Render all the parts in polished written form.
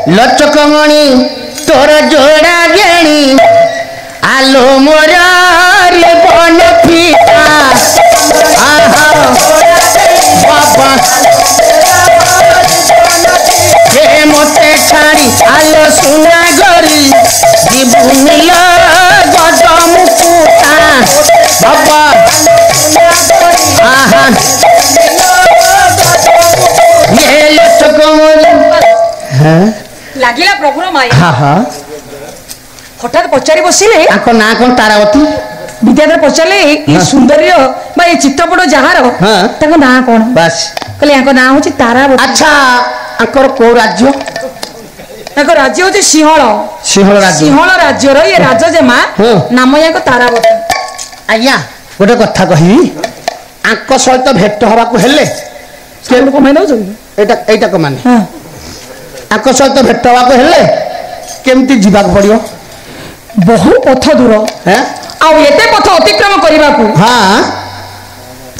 लचकमणि तोर जोड़ा ज्ञानी आलो मोर बन फीता बाबा हे मते छाड़ी आलो सुना गरी जीवनिल गदम पुता बाबा आहा ये लचकमणि लागिला प्रभुर माया हाँ हाँ हठात पचारि बसिले ना कौन तारावती विद्याधर पचारे ये सुंदर्य बा ये चित्रपट जार ताको ना कौन बस कहले याको ना होची तारावती अच्छा आंकर को राज्य ताको राज्य होची सिंहल सिंहल राज्य सिंहल राज्य रो ये राजा जेमा नाम याको तारावती आज्ञा गोटे कथा कहि आंक सहित भेट हवा को हेले के कमाई दउ एटा एटा को माने आंक सहित भेट हवा को हेले केमती जीवा पड़ियो बहु पथ दूर हैं आ एते पथ अतिक्रम करबा को हां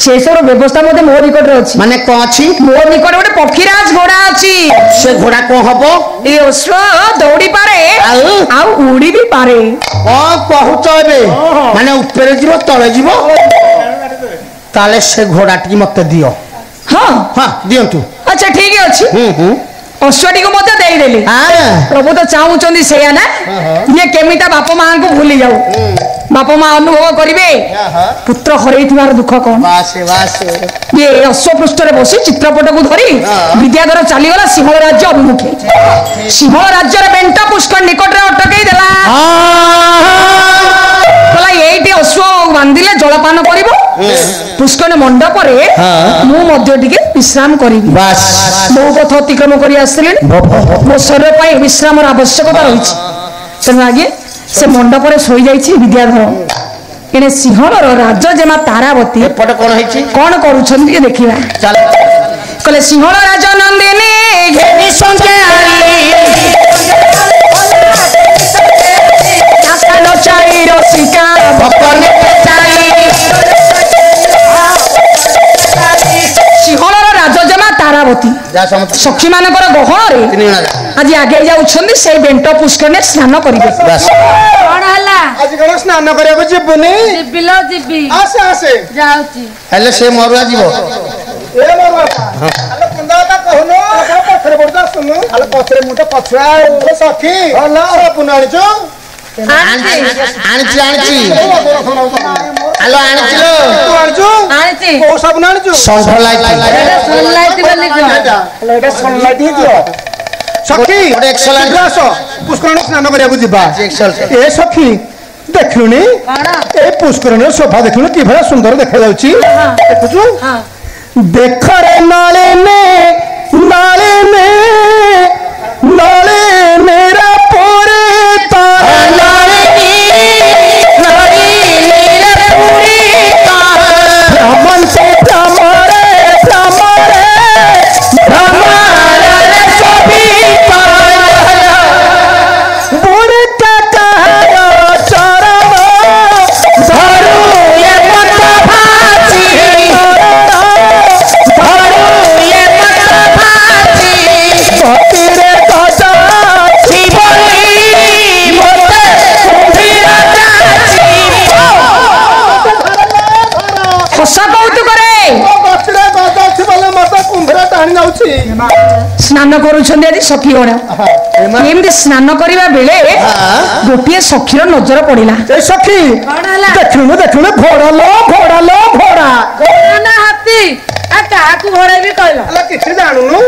शेषर व्यवस्था मते मोर निकट रे अछि माने को अछि मोर निकट गोटे पक्षीराज घोड़ा अछि से घोड़ा को हबो ए अश्व दौड़ी पारे आ उड़ी भी पारे ओ कहूच एबे माने ऊपर जीवो तळे जीवो ताले से घोड़ा टी मते दियो हां हां दियंतु अच्छा ठीक अछि अश्वटी को मते देई देली प्रभु तो चाहूचंदी सेया ना ये केमिता बाप मां को भूली जाऊ बाप मां अनुभव करिवे पुत्र हरैथिवार दुख कोन वासे वासे ये अश्व पृष्ठ रे बसी चित्रपट को धरी विद्याधर चली गला सिंहल राज्य अभिमुखे सिंहल राज्य रे बेंटा पुष्कर निकट रे अटकई देला कला एइटी अश्व बांधिले जलपान करिवो पुष्कर मंडप रे मु मध्य टिके विश्राम करिवि बस बहु पथ अतिक्रम करी आसले मो शरीर पाई विश्राम आवश्यकता रही तेणु आगे से मंडप रे सोई जाइछि विद्याधर एने सिंहल राज जेमा तारावती एपट कोन हैछि कोन करूछन्ती देखिबा चल कहले सिंहल राज नंदिनी घेनी संगे आली आकालो चाई रसिका भक्तने चाई सिंहल राज जेमा तारावती सखी मानकर गहन आज आगे जाउछन्ती से बेंट पुष्कर ने स्नान करिवे बस कोन हला आज कोन स्नान करिया को जिबुनी जिबिलो जिबी आसे आसे जाउची हेले से मरुआ जीवो ए मरुआ हेले कुंदाता कहनो पथरे पड़ता सुनु हेले पथरे मुटे पछुआ सखी हला पुनाणिचो आनची हेलो आनचिलो तू आनचू आनची को सब नानचू सनलाइट सनलाइट बोली जो हेले एटा सनलाइट ही दियो सखी ओडे एक्सेलेंट ग्लास पुष्करण स्नान करिया को जिबा ए सखी देखलुनी कोन ए पुष्करण शोभा देखलुनी कि भला सुंदर देखा जाउची देखुछु हां देख रे नाले में मेरा पोरे तारा नाले मेरा पूरी तारा भ्रमण से भ्रमरे सभी तारा बुढ़ का कहायो चरम धरू ये मत भाची स्नान करूछन्ती आदि सखी गण एमती स्नान करबा बेले गोटिए सखीर नजर पड़िला ए सखी कोन हला देखलु घोड़ा ना हाथी आ काहा को घोड़ा भी कहला अला किछि जानुनु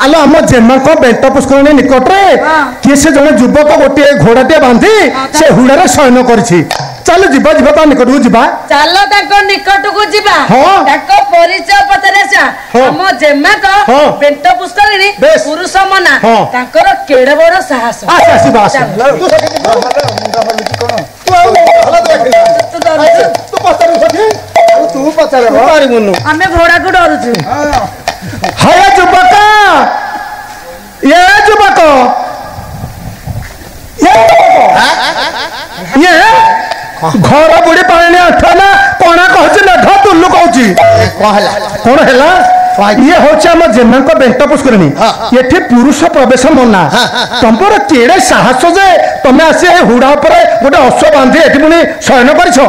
आलो हम जेमा को बेंट पुष्करणी निकट रे कि से जने युवक गोटे घोड़ाटे बांधी से हुड़ा रे शयन करछि चल जीवा ता निकट को जीवा चलो ताको निकट को जीवा ताको परिचय पचरेसा हम जेमा को बेंट पुष्करणी पुरुष मना ताकर केडे बड़ साहस आसी आसी बास तू पचार सखी तू पचार मारी मुनु हमें घोड़ा को डरुछु हाय युवक ये युवक ये घर बुढ़ी पानी अठना कणा कहछि ना तुल्लु कहछि कौन हैला ये होचे हम जेमांक बेंट पुष्करणी एठी पुरुष प्रवेश मना तंपर केड़े साहस जे तमे आसी हुडा ऊपर गोटे अश्व बांधी एठी पुनी शयन करछो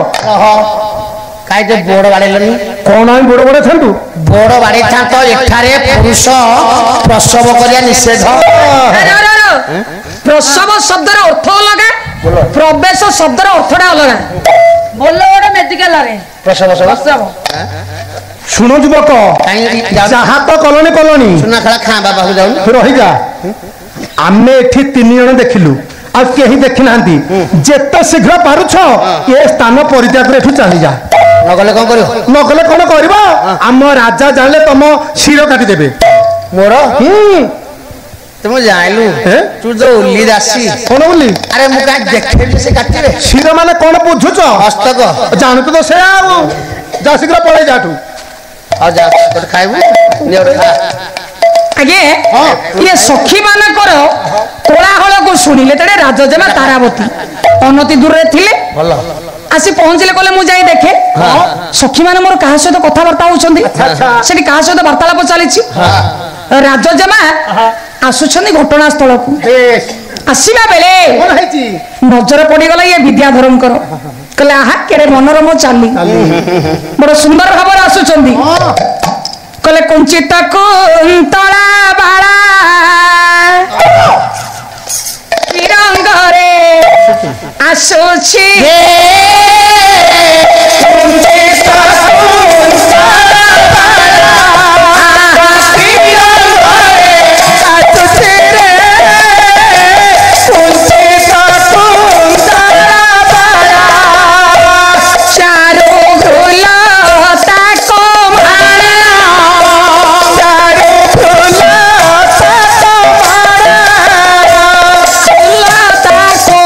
काई जे बोड़ बाड़ेलनी कोन आइ बोड़ बोड़ छंतु बोड़ बाड़ी था तो एठारे पुरुष प्रसव करिया निषेध प्रसव शब्दर अर्थ अलग प्रवेश शब्दर अर्थटा अलग बोलो गोटे मेडिकल रे प्रसव प्रसव सुनो युवक जहाँ तो कलोनी कलोनी सुना खेला खाँ बाबा को जाऊँ रही जा आमे एठी 3 जण देखिलु आ केही देखि नांती जेते शीघ्र पारुछ ए स्थान परित्याग एठु चली जा नगले कौन करियो नगले कोन करबा हम राजा जानले तुम शिर काटी देबे मोर तुम जाइलु तू जो उल्ली दासी कोन बोली अरे मु का देखे से काटिबे शिर माने कोन बुझुछ हस्तक जानत तो से आ जा शीघ्र पळे जाठू आ जा तो खाइबु ने और खा आगे ये सखी मानकर कोलाहल को शुणिले तेरे राजजेमा तारावती अनति दूर रे थिले भलो आसी पहुंचले कोले मु जाई देखे सखी माने मोर कहा सहित कथा वार्ता होचंदी सेठी कहा सहित वार्तालाप चलीछि राजजेमा आसुछंदी घटनास्थल को आसीबा बेले कोन हेची नजर पड़ी गला ये विद्याधरम कर कहले आहा केरे मनोरम चाली बड़ सुंदर भाबर आसुछंदी कहले कुंचित कुंतला बाळा तिरंगरे आसुछि कुंचित कुंतला बाळा तिरंगरे आसुछि रे कुंचित कुंतला बाळा चारो घुलता कोमाळा चारो घुलता कोमाळा फुलता को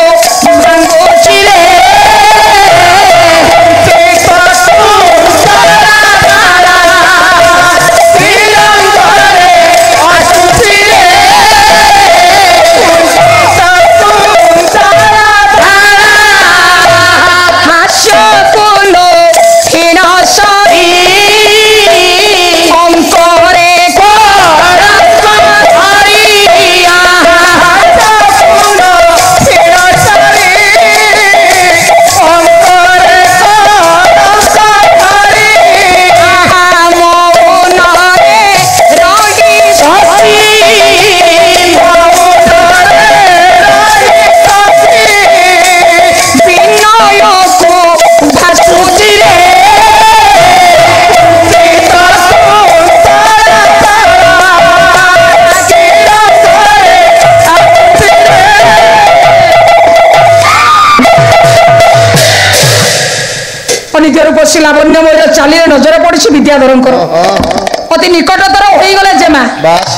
रंगोची रे कुंचित कुंतला बाळा तिरंगरे आसुछि रे हास्य कुलो क्षीण सरी অঙ্করে করঙ্ক ধরিয়া হাস্য কুলো ক্ষীণ সরি অঙ্করে করঙ্ক ধরিয়া মৌনরে রহি শশী মৌনরে রহি শশী বিনয়কো ভাসুছি রে কুঞ্চিত কুন্তলা বালা তিরঙ্গরে আসুছি রে নিজের বসি লাবণ্যময় চালিয়ে নজরে পড়েছি বিদ্যাধরঙ্কর অতি নিকটতর হয়ে গেলে জেমা बस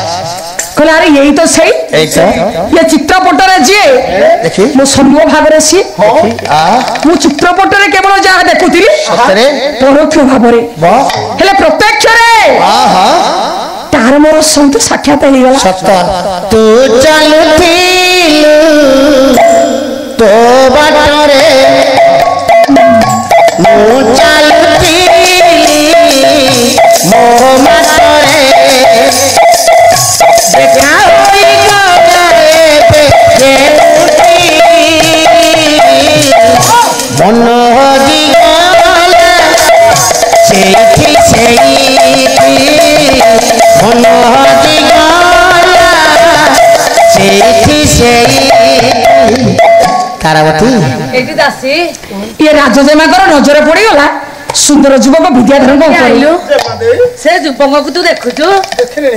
कहले अरे यही तो सही ये चित्रपटरे जी देखी मो सम्मो भागरे सी आ मु चित्रपटरे केवल जा देखुथिली सतरे परोक्ष भाबरे बस हेले प्रत्यक्ष रे आहा तार मोर सहित साक्षात हे गला सत तू चलुथिलु तो बाटरे मु चलुथिली मो माटरे देखा होई गए जेउठी मन हरि गला ସେଇଠି मन हरि गला ସେଇଠି तारावती एटी दासी ये राजजेमाकर नजर पड़ी गला सुंदर युवक विद्याधर आइलु से जुबक को तू देखुचु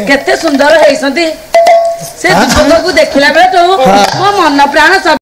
केते सुंदर हेइसंती से जुबक को देखिला बेले तू मो मन प्राण सब